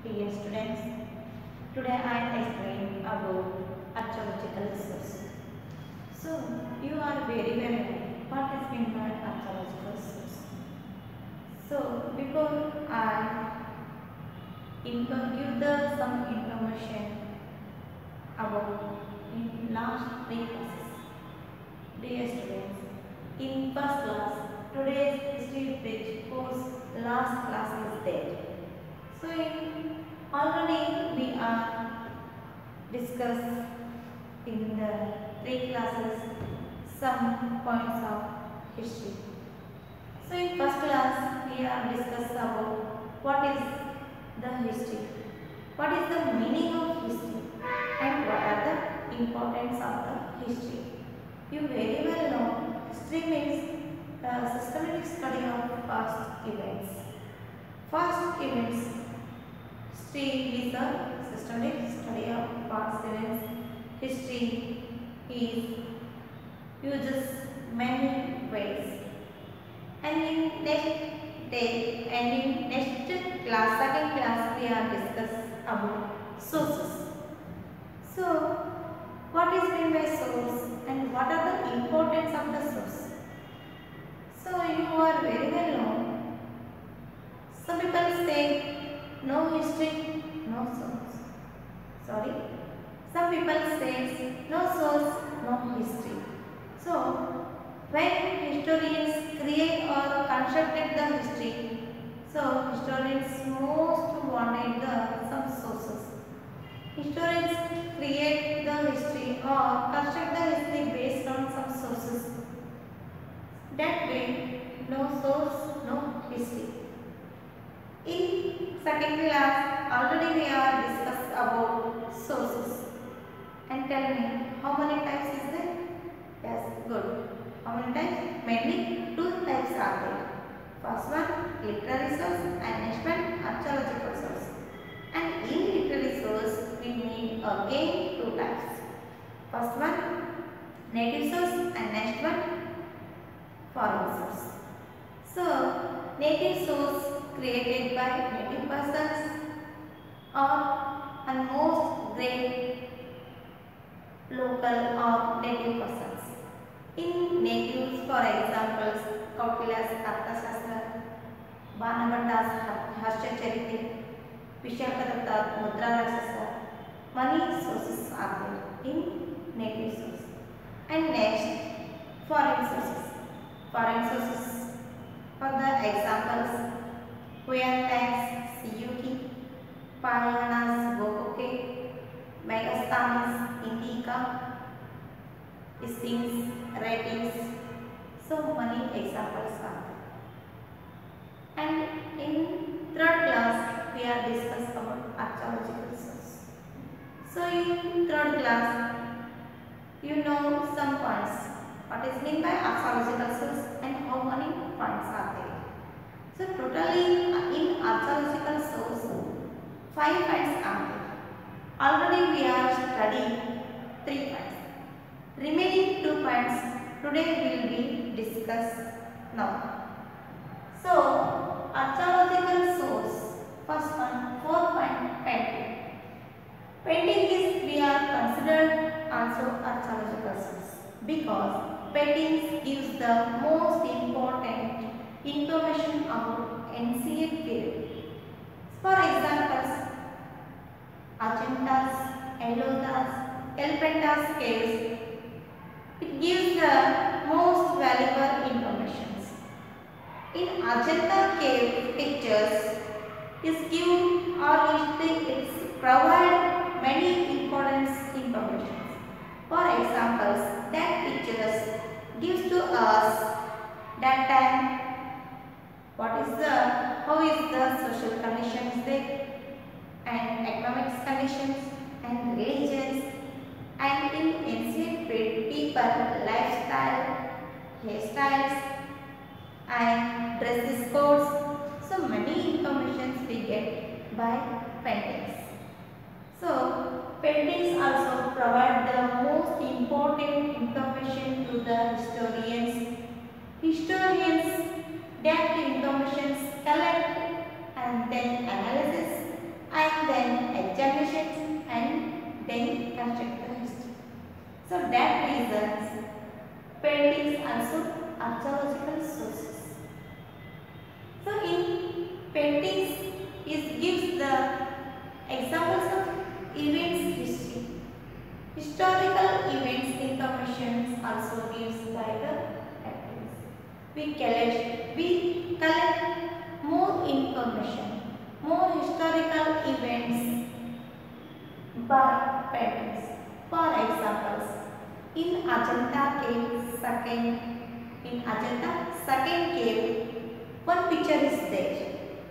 Dear students, today I am explaining about archaeological source. So, you are very well aware what is meant by archaeological source. So, before I give some information about in last three classes. Dear students, in first class, today's history bridge course last class is there. So, already we are discussed in the three classes some points of history. So in first class we have discussed about what is the history, what is the meaning of history and what are the importance of the history. You very well know history means the systematic study of past events. Past events, history is a systematic study of past events. History is uses many ways. And in next class, second class, we are discuss about sources. So, what is meant by source and what are the importance of the source? So, you are very well known. Some people say no history, no source. Sorry. Some people say no source, no history. So, when historians create or constructed the history, so historians most wanted some sources. Historians create the history or construct the history based on some sources. That way, no source, no history. In second class, already we are discussed about sources. And tell me, how many types is there? Yes, good. How many types? Mainly two types are there. First one, literary source and next one, archaeological source. And in literary source, we need again two types. First one, native source and next one, foreign source. So, native source created by native persons or and most great local or native persons. In natives, for examples, Kautilya's Arthashastra, Banabhatta's Harshacharita, Vishakadatta's Mudrarakshasa, many sources are there in native source. And next, foreign sources. Foreign sources, for the examples, Huyantan's Siyuki, Payana's Bokoke, Megasthanis Indica, Sphinx, ratings, so many examples are there. And in third class, we are discussing about archaeological source. So in third class, you know some points. What is meant by archaeological source and how many points are there. So totally in archaeological source, 5 points are there. Already we are studying 3 points. Remaining 2 points today will be discussed now. So, archaeological source. First one, 4-point painting. Painting is we are considered also archaeological source because paintings gives the most important information about ancient period. For examples, Ajanta's, Ellor's, Elephant's caves. It gives the most valuable information. In Ajanta cave pictures, is give or it provide many important information. For examples, that pictures gives to us that time how is the social conditions there and economics conditions and religions and in ancient people lifestyle, hairstyles and dresses codes. So many informations we get by paintings. So paintings also provide the most important information to the historians. Historians that information collect and then analysis and then examinations and then construct the history. So that reasons paintings also archaeological sources. So in paintings it gives the examples of events history. Historical events information also gives by the paintings. We collect more information, more historical events by paintings. For examples, in Ajanta second cave, one picture is there.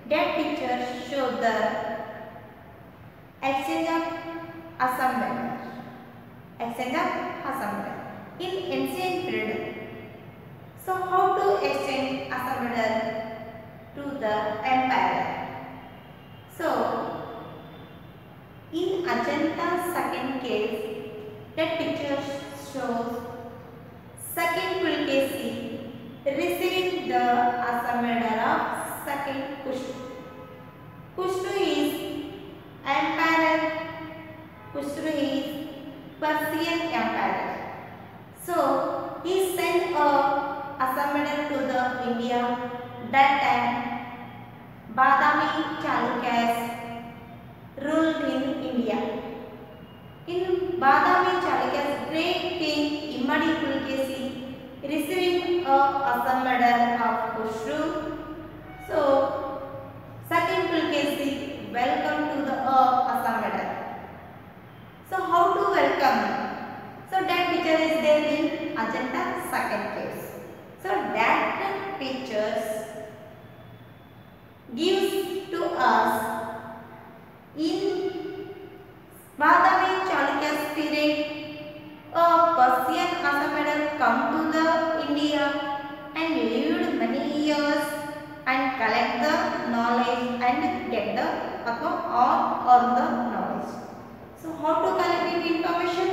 That picture shows the exchange of assembly. In ancient period. So how to exchange assembly to the empire? So in Ajanta second cave, that picture shows second Pulkesi receiving the assembly of second Kushtu. Kushtu is emperor. Kushtu is Persian Empire. So he sent a assembly to the India. That time Badami Chalukyas ruled in India. In Badami Chalukyas, great king Immadi Pulkesi receiving a assembly of Kushtu. So second Pulkesi welcome to the assembly. So how to welcome? So that picture is there in Ajanta second cave. So that pictures gives to us in Badami Chalukyas period a Persian assembly come to the India and lived many years and collect the knowledge and get the or the knowledge. So how to collect the information?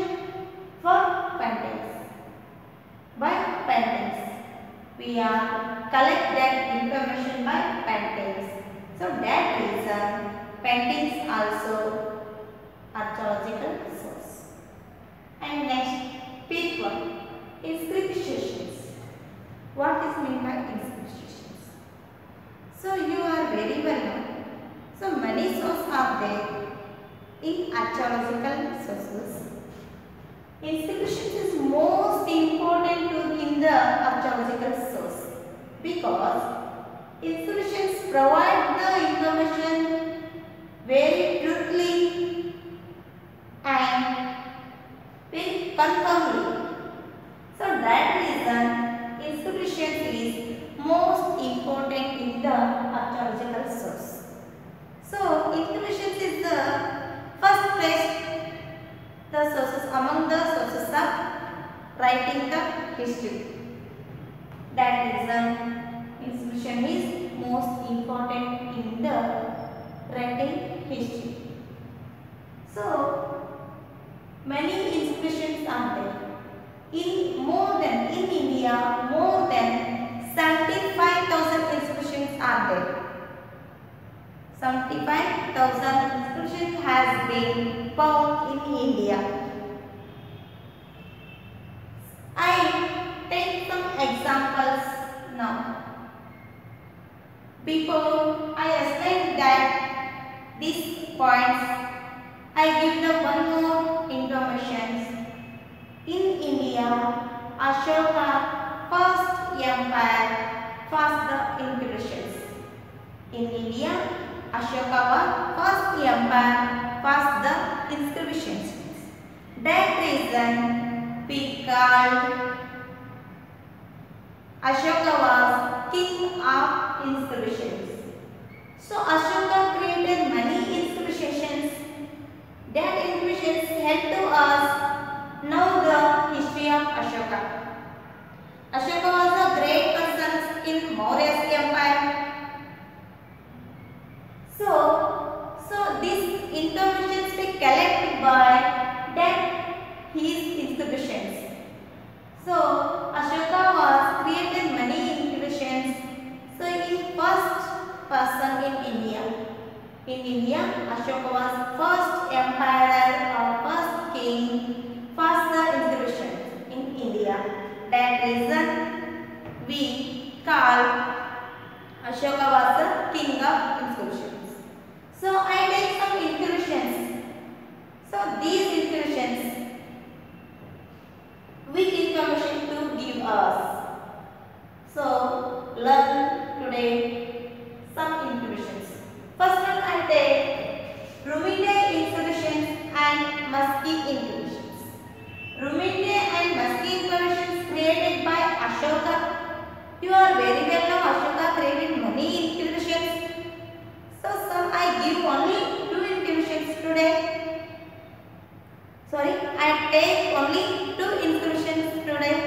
For paintings. By paintings. We are collect that information by paintings. So that reason paintings also archaeological source. And next, fifth one, inscriptions. What is meant by inscriptions? So you are very well known. So many sources are there in archaeological sources. Inscriptions is most important in the archaeological source because inscriptions provide the information very truthfully and very confirmly. So that reason inscriptions is most important in the archaeological source. So inscriptions is the first place the sources among the sources of writing the history. That reason inscription is most important in the writing history. So many inscriptions are there. In India more than 75,000 inscriptions are there. 75,000 inscriptions has been found in India. I take some examples now. Before I explain that these points, I give the one more information. In India, Ashoka first empire first the inscriptions. In India, Ashoka was first empire first the inscriptions. That reason we called Ashoka was king of inscriptions. So Ashoka created many inscriptions. That inscriptions help to us know the history of Ashoka. Ashoka was a great person in Maurya Empire. So these information we collect by that his inscriptions. So Ashoka was created many inscriptions. So he first person in India. In India, Ashoka was first emperor or first king, first the inscriptions in India. That reason we call Ashoka was the king of inscriptions. So I take some inscriptions. So these inscriptions, which information to give us? So learn today some inscriptions. First one I take Ruminde inscriptions and Musky inscriptions. Ruminde and Musky inscriptions created by Ashoka. You are very well know Ashoka created many inscriptions. So some I give only 2 inscriptions today. Sorry, I take only 2 inscriptions today.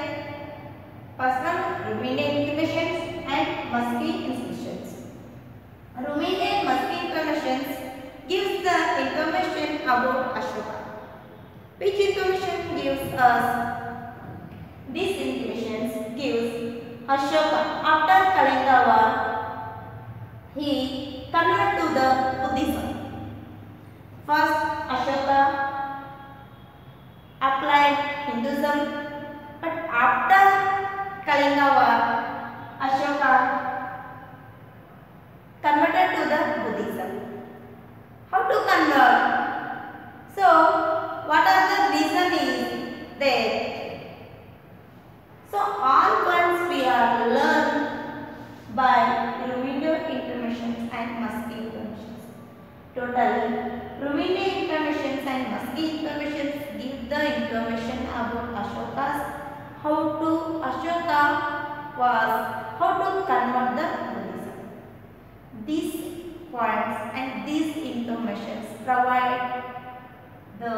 First one Ruminde inscriptions and Musky inscriptions. Ruminde and Musky inscriptions gives the information about Ashoka. Which information gives us? These inscriptions gives Ashoka after Kalinga war, he converted to the Buddhism. First, Ashoka applied Hinduism, but after Kalinga war, Ashoka converted to the Buddhism. How to convert? So, what are the reason is there? So, all points we are learned by Ruminde informations and Musky informations. Totally, Ruminde informations and Musky informations give the information about Ashoka's, how to convert the Buddhism. These points and these informations provide the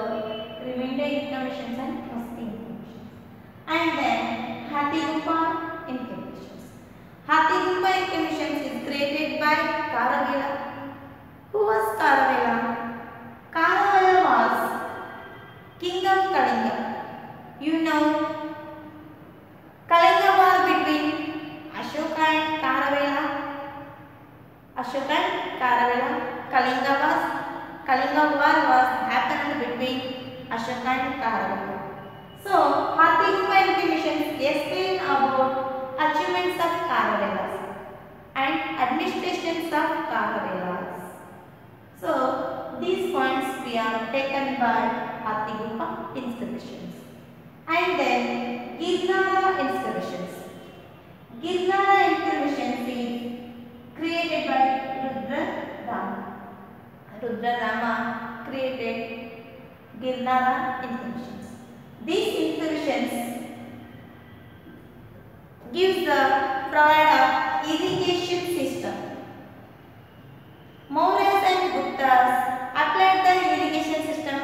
Ruminde informations and Musky informations. And then Hathigumpha informations. Hathigumpha informations is created by Kharavela. Who was Kharavela? Kharavela was king of Kalinga. You know, Kalinga war between Ashoka and Kharavela. Ashoka and Kharavela. Kalinga war was happened between Ashoka and Kharavela. So, Hathigumpha information explain about achievements of Kharavelas and administrations of Kharavelas. So, these points we are taken by Hathigumpha inscriptions. And then Girnara inscriptions. Girnara inscriptions is created by Rudrarama. Rudrarama created Girnara inscriptions. These inscriptions provide a irrigation system. Mauryas and Guptas applied the irrigation system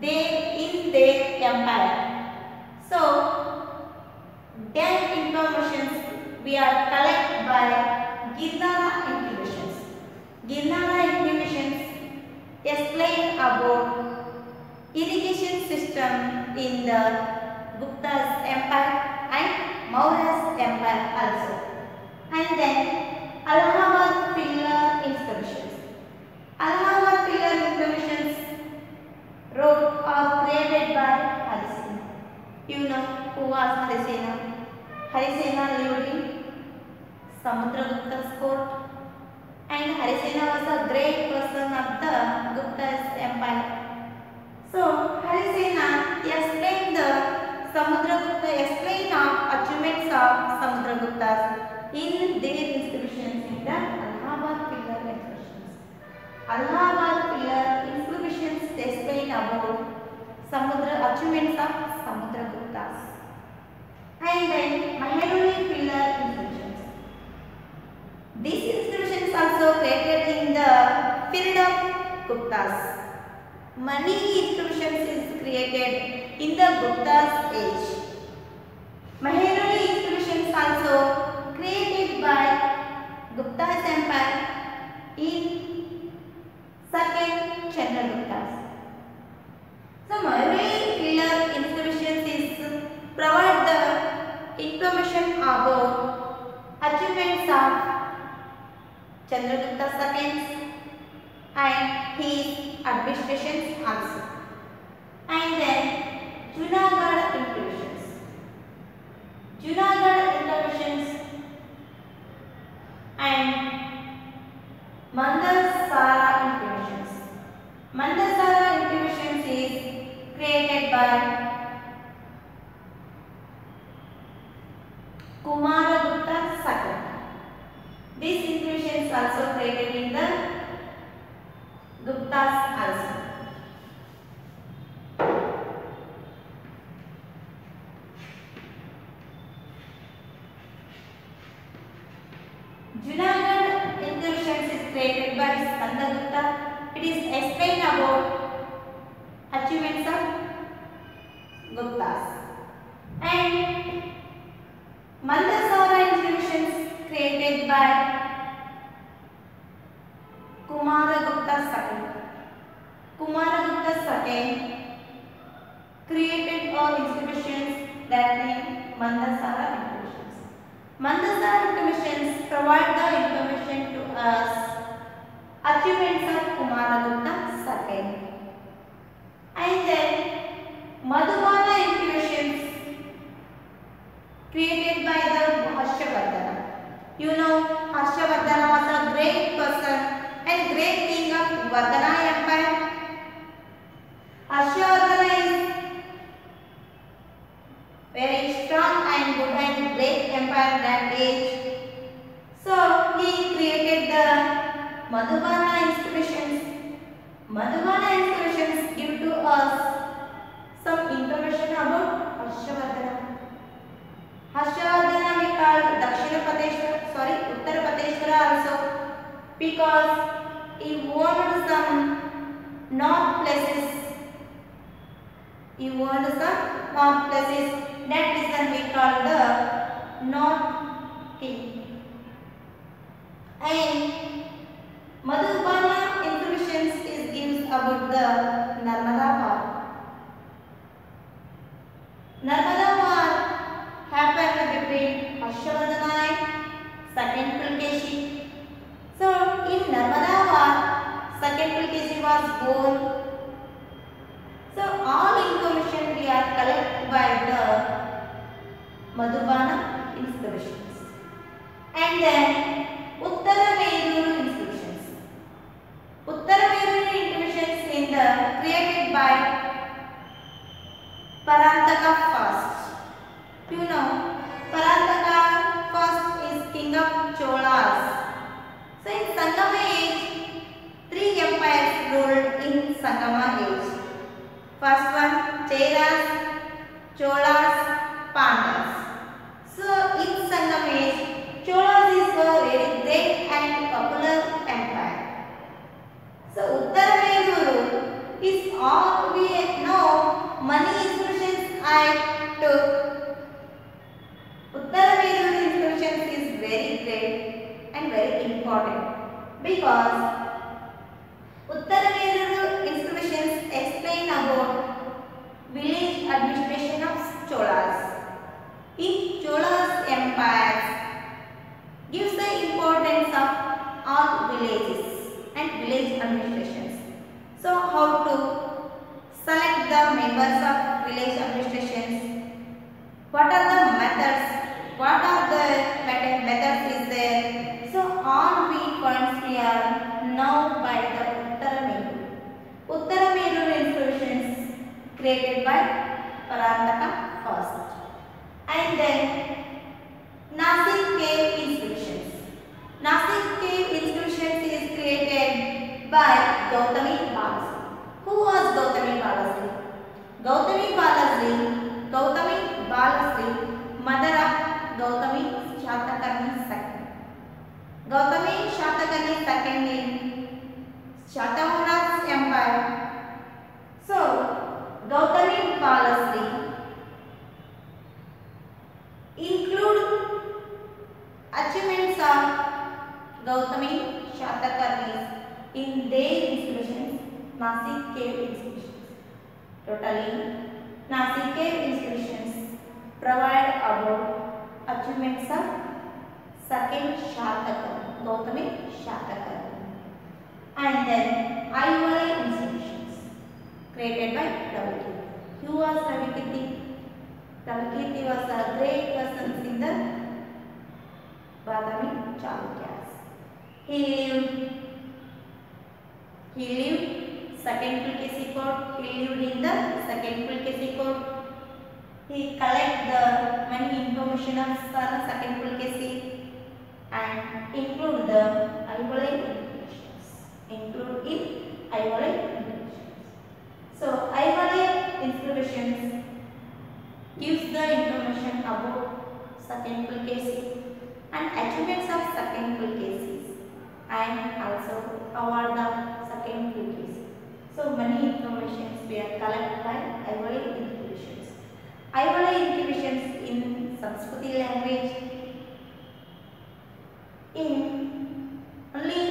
in their empire. So, their information we are collected by Girnara inscriptions. Girnara inscriptions explain about irrigation system in the Gupta's empire and Maurya's empire also. And then Allahabad pillar inscriptions. Allahabad pillar inscriptions wrote or created by Harisena. You know who was Harisena? Harisena lived in Samudragupta's court, and Harisena was a great person of the Gupta's empire. So, Harisena explained the achievements of Samudraguptas in their inscriptions in the Allahabad pillar inscriptions. Allahabad pillar inscriptions explain about achievements of Samudraguptas. And then Mehruli pillar inscriptions. These inscriptions also created in the period of Guptas. Many inscriptions is created in the Gupta's age. Mehruli inscriptions also created by Gupta's empire in second Chandragupta's. So Mehruli pillar inscriptions is provide the information about achievements of Chandragupta II and his administrations also. And then Junagadh interventions. Junagadh interventions and Mandasara interventions. Mandasara interventions is created by Kumaragupta II. These interventions also created in the Guptas also. Junagadh interventions is created by Skandagupta. It is explained about achievements of Guptas. And Mandasara interventions created by Kumaragupta II. Kumaragupta II created all institutions that name Mandasara interventions. Mandasara interventions provide the information to us achievements of Kumaragupta II. And then Madhubala interventions created by the Harshavardhana. You know, Harshavardhana was a great person and great king of Vardhana Empire. Harshavardhana is very strong and good and great empire that age. So he created the Madhubala institutions. Madhubala institutions give to us some information about Harshavardhana. Harshavardhana we called Uttara Prateshwara also, because he owned some north places. That reason we call the North King. And Madhubala informations is gives about the Narmada War. Narmada War happened between Harshavardhana and second Pulkeshi. So in Narmada War, second Pulkeshi was born. So all information we are collected by the Madhubala inscriptions. And then Uttarameruru inscriptions. Uttarameruru inscriptions in the created by Parantaka first. You know, Parantaka first is king of Cholas. So in Sangama age, 3 empires ruled in Sangama age. First one, Cheras, Cholas, Pandavas. So in Sangam age, Cholas is a very great and popular empire. So Uttarameruru is all we know money inscriptions I took. Uttarameruru inscriptions is very great and very important because Uttarameruru inscriptions explain about village administration of Cholas. In Cholas empires gives the importance of all villages and village administrations. So how to select the members of village administrations? What are the methods? What are the methods is there? So all we points here known by the Uttarameruru. Uttarameruru inscriptions created by Parantaka first. And then Nasik cave inscriptions. Nasik cave inscriptions is created by Gautami Balaji. Who was Gautami Balaji? Gautami Balaji, mother of Gautami Shatakarni II. Gautami Shatakarni II in Shatamura's empire. So Gautami Balaji include achievements of Gautami Shatakarni in their inscriptions, Nasik cave inscriptions. Totally, Nasik cave inscriptions provide about achievements of second Shatakarni, Gautami Shatakarni. And then created by Ravikirti. Who was Ravikirti? Ravikirti was a great person in the Badami Chalukyas. He lived second Pulkesi court. He lived in the second Pulkesi court. He collected the many information of second Pulkesi and include the Aivale inscriptions. So Aivale inscriptions gives the information about second Pulkesi and achievements of second Pulkesi and also award of second Pulkesi. So many informations were collected by Aivale inscriptions. Aivale inscriptions in Sanskriti language. In only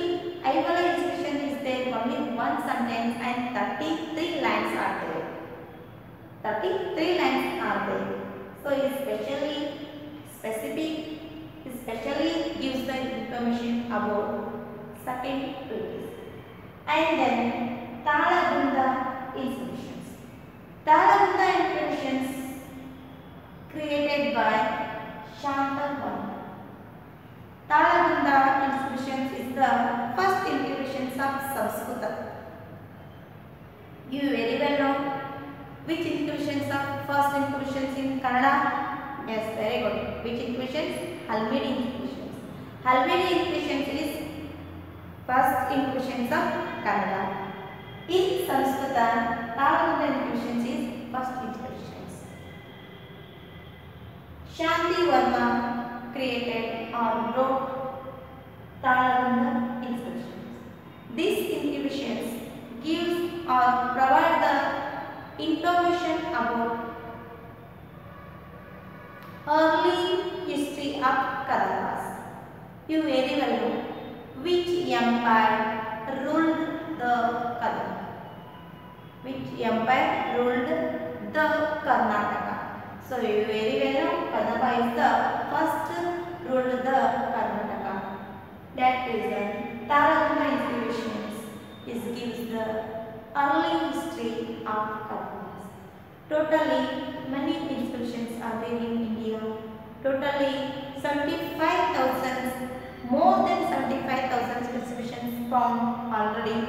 Aivale inscription is there only one sentence and 33 lines are there. 33 lines are there. So it especially gives the information about second Pulkesi. And then Talabunda inscriptions. Talabunda inscriptions created by Shantavarma. Talabunda inscriptions is the first inscriptions of Sanskrit. You very well know which inscriptions are first inscriptions in Kannada. Yes, very good. Which inscriptions? Halmidi inscriptions. Halmidi inscriptions is first inscriptions of Kannada. In Sanskrit, Talabunda inscriptions is first inscriptions. Shantavarma created or wrote Talabunda inscriptions. These inscriptions gives or provide the information about early history of Kadambas. You very well know which empire ruled the Kadamba. Which empire ruled the Karnataka. So you very well know Kadamba is the first ruled the Karnataka. That reason Talabunda inscriptions gives the early history of Kadambas. Totally many inscriptions are there in India. Totally 75,000, more than 75,000 inscriptions found already.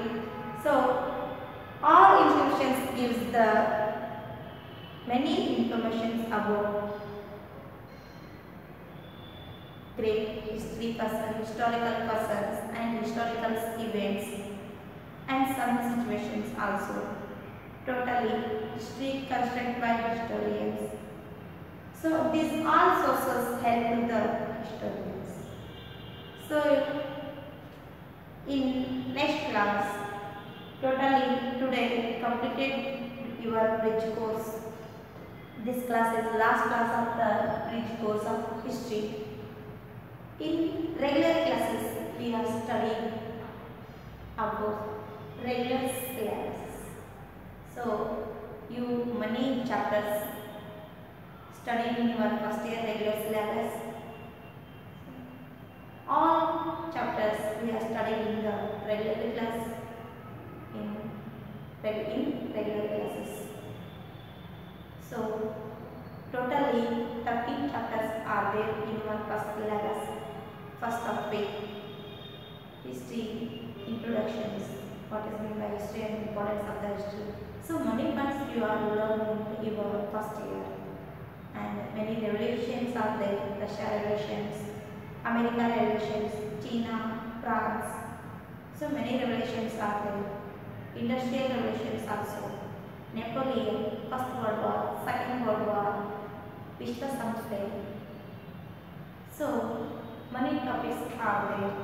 So all inscriptions gives the many informations about great historical persons and historical events and some situations also. Totally history constructed by historians. So these all sources help the historians. So in next class, totally today completed your bridge course. This class is the last class of the bridge course of history. In regular classes, we are studying about regular syllabus. So you many chapters studied in your first year regular syllabus. All chapters we are studying in the regular class in regular classes. So totally 13 chapters are there in your first syllabus. First topic, history, introductions, what is meant by history and importance of the history. So many points you are learning in your first year. And many revolutions are there, Russia revolutions, America revolutions, China, France. So many revolutions are there. Industrial revolutions also. Napoleon, First World War, Second World War, Vishwa Samstai. So many topics are there.